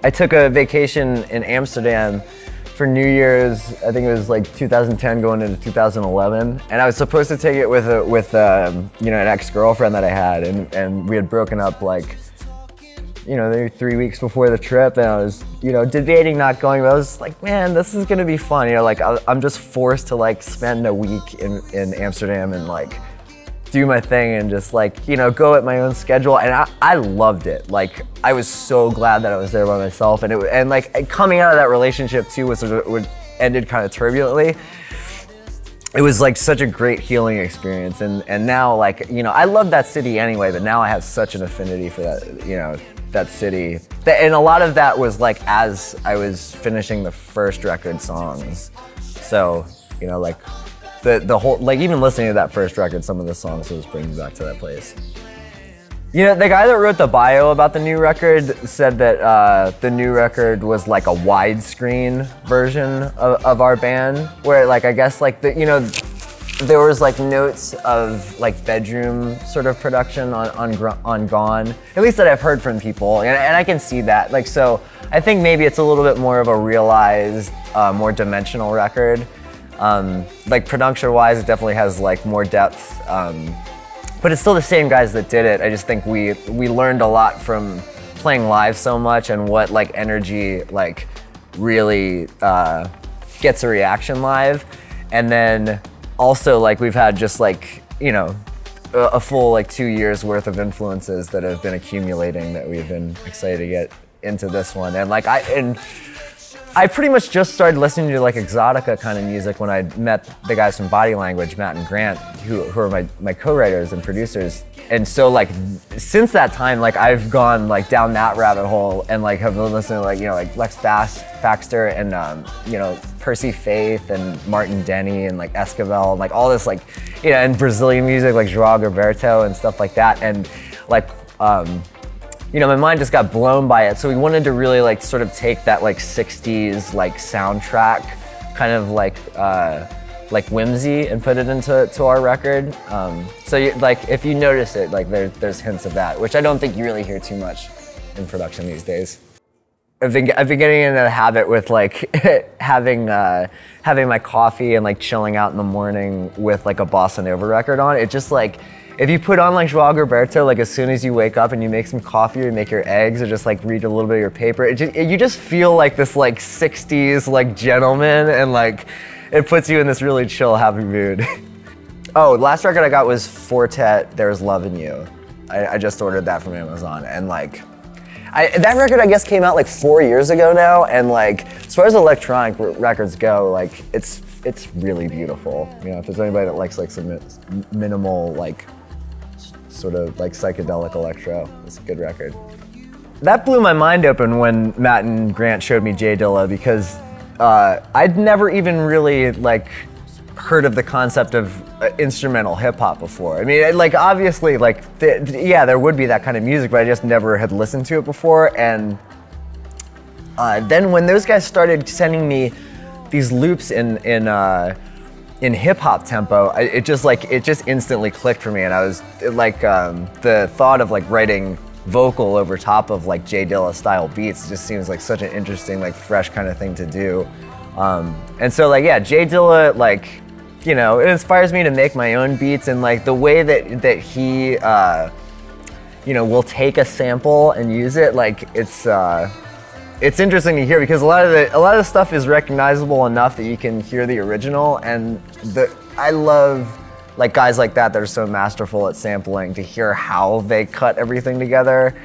I took a vacation in Amsterdam for New Year's. I think it was like 2010 going into 2011, and I was supposed to take it with you know, an ex-girlfriend that I had, and we had broken up like, you know, maybe 3 weeks before the trip, and I was, you know, debating not going, but I was like, man, this is gonna be fun. You know, like I'm just forced to like spend a week in Amsterdam and like do my thing and just like, you know, go at my own schedule. And I loved it. Like, I was so glad that I was there by myself. And like coming out of that relationship too, which ended kind of turbulently, it was like such a great healing experience. And now, like, you know, I love that city anyway, but now I have such an affinity for that, you know, that city. And a lot of that was like as I was finishing the first record songs. So, you know, like the whole, like even listening to that first record, some of the songs was bringing me back to that place. You know, the guy that wrote the bio about the new record said that the new record was like a widescreen version of our band, where like, I guess like you know, there was like notes of like bedroom sort of production on Gone, at least that I've heard from people, and I can see that. Like, so I think maybe it's a little bit more of a realized, more dimensional record. Like production-wise, it definitely has like more depth, but it's still the same guys that did it. I just think we learned a lot from playing live so much, and what like energy like really gets a reaction live, and then also like we've had just like, you know, a full like 2 years worth of influences that have been accumulating that we've been excited to get into this one. And like I pretty much just started listening to like exotica kind of music when I met the guys from Body Language, Matt and Grant, who are my co-writers and producers. And so like since that time, like I've gone like down that rabbit hole and like have been listening to like, you know, like Lex Baxter and you know, Percy Faith and Martin Denny and like Esquivel and like all this like, you know, and Brazilian music like João Gilberto and stuff like that. And like, you know, my mind just got blown by it. So we wanted to really like sort of take that like 60s like soundtrack kind of like whimsy and put it into our record. So like if you notice it, like there's hints of that, which I don't think you really hear too much in production these days. I've been getting into the habit with like having my coffee and like chilling out in the morning with like a bossa nova record on. It just like, if you put on like João Gilberto, like as soon as you wake up and you make some coffee or you make your eggs or just like read a little bit of your paper, you just feel like this like 60s like gentleman, and like it puts you in this really chill, happy mood. Oh, last record I got was Fortet, There's Love in You. I just ordered that from Amazon, and like, that record I guess came out like 4 years ago now, and like as far as electronic records go, like it's really beautiful. You know, if there's anybody that likes like some minimal like sort of like psychedelic electro, it's a good record. That blew my mind open when Matt and Grant showed me Jay Dilla, because I'd never even really like heard of the concept of instrumental hip hop before. I mean, like obviously like, yeah, there would be that kind of music, but I just never had listened to it before. And then when those guys started sending me these loops in hip hop tempo, it just instantly clicked for me. And I was like, the thought of like writing vocal over top of like Jay Dilla style beats just seems like such an interesting, like fresh kind of thing to do. And so like, yeah, Jay Dilla, like, you know, it inspires me to make my own beats, and like the way that he, you know, will take a sample and use it, like it's interesting to hear, because a lot of the stuff is recognizable enough that you can hear the original, and I love like guys like that are so masterful at sampling, to hear how they cut everything together,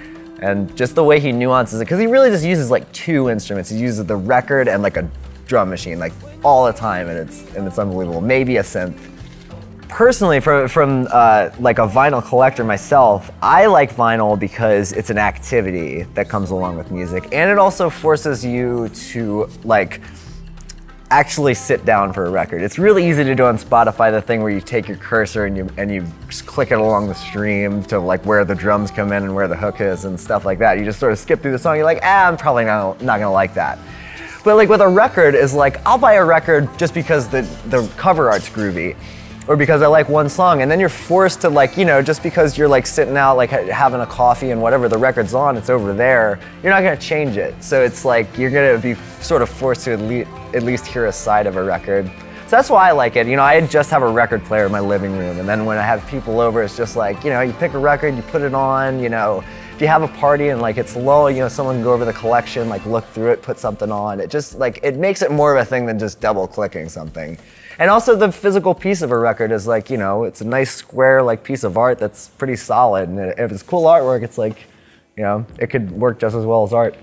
and just the way he nuances it, because he really just uses like 2 instruments. He uses the record and like a drum machine like all the time, and it's unbelievable. Maybe a synth. Personally, from like a vinyl collector myself, I like vinyl because it's an activity that comes along with music, and it also forces you to like actually sit down for a record. It's really easy to do on Spotify, the thing where you take your cursor and you just click it along the stream to like where the drums come in and where the hook is and stuff like that. You just sort of skip through the song. You're like, I'm probably not gonna like that. But like with a record is like, I'll buy a record just because the cover art's groovy. or because I like one song, and then you're forced to like, you know, just because you're like sitting out like having a coffee and whatever, the record's on, it's over there, you're not gonna change it. So it's like you're gonna be sort of forced to at least hear a side of a record. So that's why I like it. You know, I just have a record player in my living room, and then when I have people over, it's just like, you know, you pick a record, you put it on, you know, if you have a party and like it's low, you know, someone can go over the collection, like look through it, put something on. It just like, it makes it more of a thing than just double clicking something. And also the physical piece of a record is like, you know, it's a nice square like piece of art that's pretty solid. And if it's cool artwork, it's like, you know, it could work just as well as art.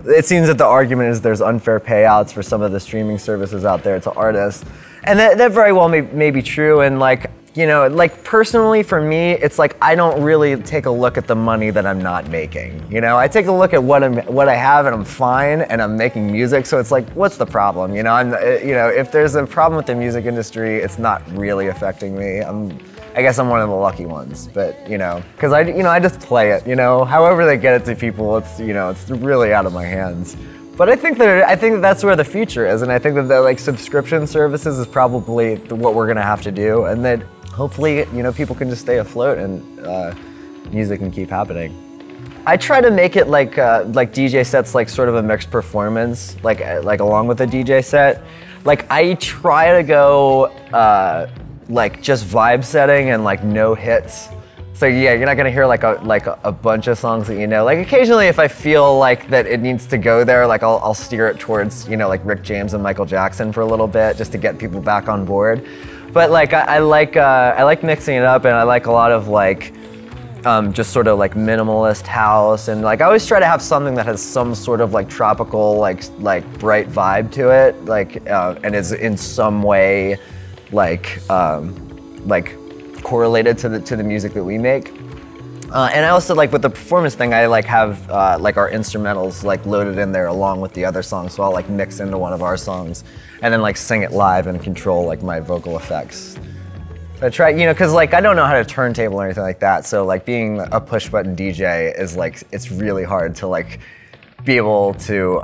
It seems that the argument is there's unfair payouts for some of the streaming services out there to artists. And that very well may be true. And like, you know, like personally for me, it's like I don't really take a look at the money that I'm not making. You know, I take a look at what I have and I'm fine and I'm making music. So it's like, what's the problem? You know, you know, if there's a problem with the music industry, it's not really affecting me. I guess I'm one of the lucky ones, but you know, because I just play it. You know, however they get it to people, it's, you know, it's really out of my hands. But I think that that's where the future is, and I think that the like subscription services is probably what we're gonna have to do, and that hopefully, you know, people can just stay afloat and music can keep happening. I try to make it like DJ sets, like sort of a mixed performance, like along with the DJ set. Like I try to go like just vibe setting and like no hits. So yeah, you're not gonna hear like a bunch of songs that you know. Like occasionally, if I feel like that it needs to go there, like I'll steer it towards, you know, like Rick James and Michael Jackson for a little bit, just to get people back on board. But like I like mixing it up, and I like a lot of like just sort of like minimalist house, and like I always try to have something that has some sort of like tropical like bright vibe to it, like and is in some way like correlated to the music that we make. And I also like with the performance thing, I like have like our instrumentals like loaded in there along with the other songs, so I'll like mix into one of our songs and then like sing it live and control like my vocal effects. So I try, you know, because like I don't know how to turntable or anything like that, so like being a push button DJ is like, it's really hard to like be able to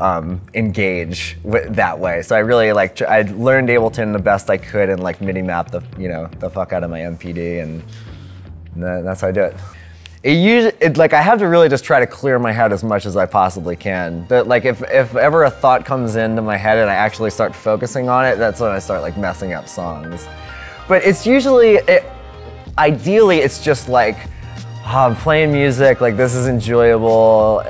engage that way. So I really like, I learned Ableton the best I could and like MIDI map the, you know, the fuck out of my MPD, and that's how I do it. Like I have to really just try to clear my head as much as I possibly can. But like if ever a thought comes into my head and I actually start focusing on it, that's when I start like messing up songs. But it's usually, ideally it's just like, oh, I'm playing music, like this is enjoyable,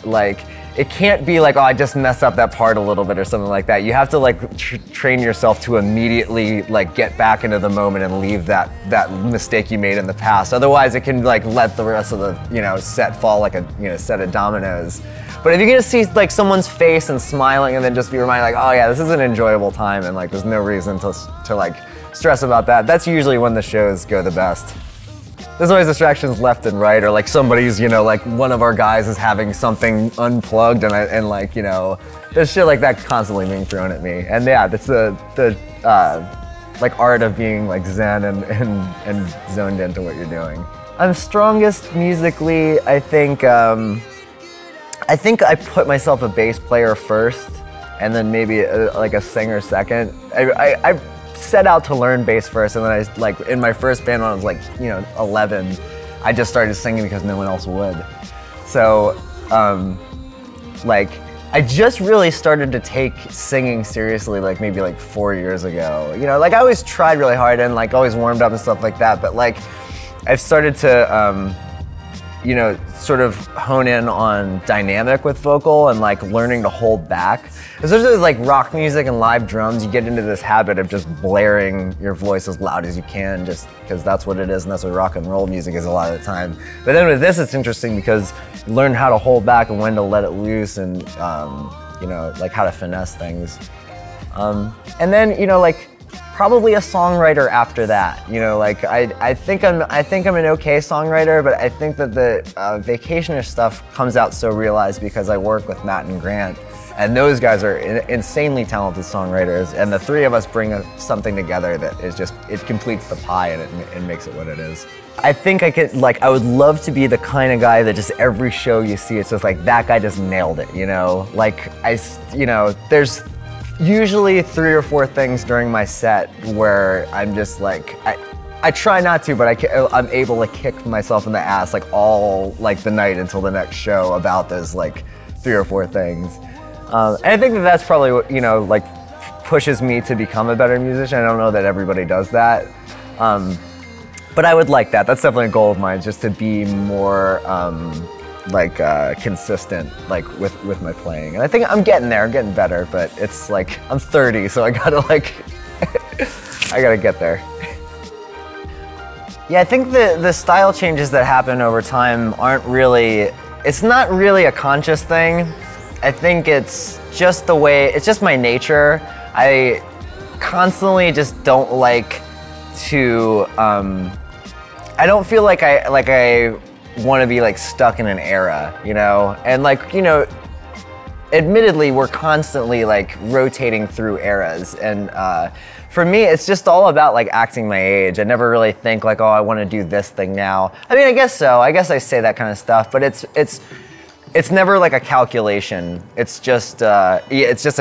like it can't be like, oh, I just messed up that part a little bit or something like that. You have to like train yourself to immediately like get back into the moment and leave that mistake you made in the past. Otherwise it can like let the rest of the, you know, set fall like a, you know, set of dominoes. But if you're gonna see like someone's face and smiling and then just be reminded like, oh yeah, this is an enjoyable time and like there's no reason to like stress about that, that's usually when the shows go the best. There's always distractions left and right, or like somebody's, you know, like one of our guys is having something unplugged, and like, you know, there's shit like that constantly being thrown at me. And yeah, that's the like art of being like zen and zoned into what you're doing. I'm strongest musically, I think I put myself a bass player first, and then maybe like a singer second. I set out to learn bass first, and then I like in my first band when I was like, you know, 11, I just started singing because no one else would. So like I just really started to take singing seriously like maybe like 4 years ago. You know, like I always tried really hard and like always warmed up and stuff like that, but like I've started to you know, sort of hone in on dynamic with vocal and like learning to hold back. Especially with like rock music and live drums, you get into this habit of just blaring your voice as loud as you can, just because that's what it is and that's what rock and roll music is a lot of the time. But then with this, it's interesting because you learn how to hold back and when to let it loose, and you know, like how to finesse things. And then, you know, like probably a songwriter after that. You know, like I think I'm an okay songwriter, but I think that the Vacationer stuff comes out so realized because I work with Matt and Grant, and those guys are insanely talented songwriters, and the three of us bring something together that is just, it completes the pie and it makes it what it is. I think I would love to be the kind of guy that just every show you see, it's just like, that guy just nailed it, you know? Like, you know, there's usually 3 or 4 things during my set where I'm just like, I try not to, but I'm able to kick myself in the ass like all like the night until the next show about those like 3 or 4 things. And I think that that's probably what, you know, like pushes me to become a better musician. I don't know that everybody does that. But I would like that. That's definitely a goal of mine, just to be more consistent like with my playing. And I think I'm getting there, I'm getting better, but it's like, I'm 30, so I gotta like, I gotta get there. Yeah, I think the style changes that happen over time aren't really, it's not really a conscious thing. I think it's just the way, it's just my nature. I constantly just don't like to, I don't feel like I want to be like stuck in an era, you know? And like, you know, admittedly, we're constantly like rotating through eras. And for me, it's just all about like acting my age. I never really think like, oh, I want to do this thing now. I mean, I guess so. I guess I say that kind of stuff, but it's never like a calculation. It's just a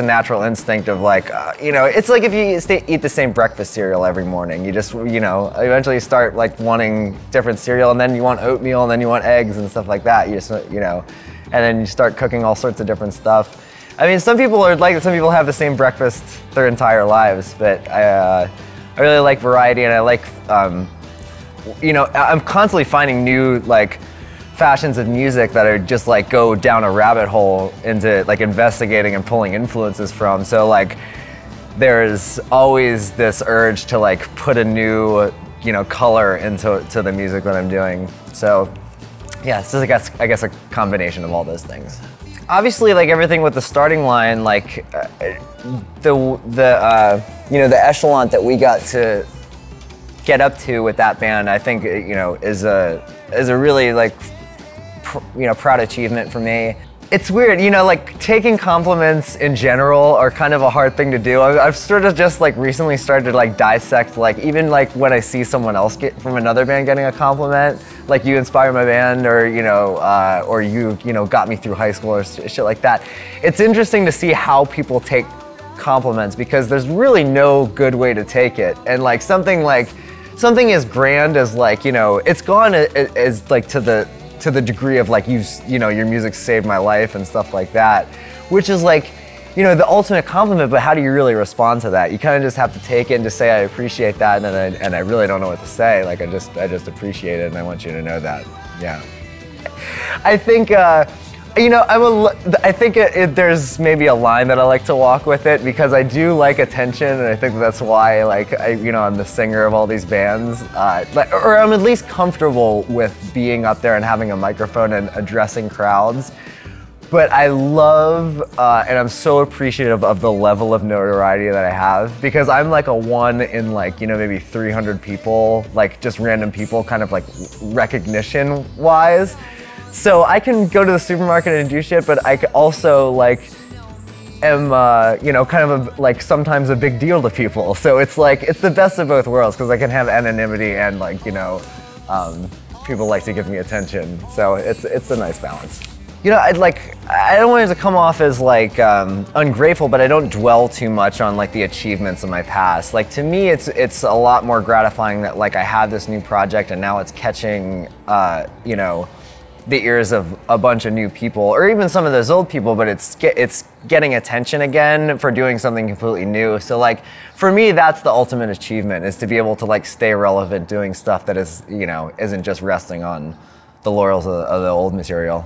natural instinct of like, you know, it's like if you eat the same breakfast cereal every morning, you just, you know, eventually start like wanting different cereal, and then you want oatmeal, and then you want eggs and stuff like that. You just, you know, and then you start cooking all sorts of different stuff. I mean, some people have the same breakfast their entire lives, but I really like variety, and I like, you know, I'm constantly finding new like fashions of music that are just like go down a rabbit hole into like investigating and pulling influences from. So like there's always this urge to like put a new, you know, color into the music that I'm doing. So yeah, it's just, I guess a combination of all those things. Obviously, like everything with the starting line, like you know, the echelon that we got to get up to with that band, I think, you know, is a really like, you know, proud achievement for me. It's weird, you know, like taking compliments in general are kind of a hard thing to do. I've sort of just like recently started to like dissect, like even like when I see someone else from another band getting a compliment, like you inspire my band, or you know, or you know, got me through high school or shit like that. It's interesting to see how people take compliments, because there's really no good way to take it. And like something as grand as like, you know, it's gone as like to the degree of like, you know, your music saved my life and stuff like that, which is like, you know, the ultimate compliment, but how do you really respond to that? You kind of just have to take it and just say, I appreciate that, and I really don't know what to say. Like, I just appreciate it, and I want you to know that. Yeah. I think, you know, I think there's maybe a line that I like to walk with it, because I do like attention, and I think that's why, like, you know, I'm the singer of all these bands, or I'm at least comfortable with being up there and having a microphone and addressing crowds. But I love, and I'm so appreciative of the level of notoriety that I have, because I'm like a one in like, you know, maybe 300 people, like just random people, kind of like recognition-wise. So I can go to the supermarket and do shit, but I also like am, you know, kind of like sometimes a big deal to people. So it's like, it's the best of both worlds, because I can have anonymity and like, you know, people like to give me attention. So it's a nice balance. You know, I don't want it to come off as like ungrateful, but I don't dwell too much on like the achievements of my past. Like to me, it's a lot more gratifying that like I have this new project, and now it's catching, you know, the ears of a bunch of new people, or even some of those old people, but it's getting attention again for doing something completely new. So like, for me, that's the ultimate achievement, is to be able to like stay relevant doing stuff that is, you know, isn't just resting on the laurels of the old material.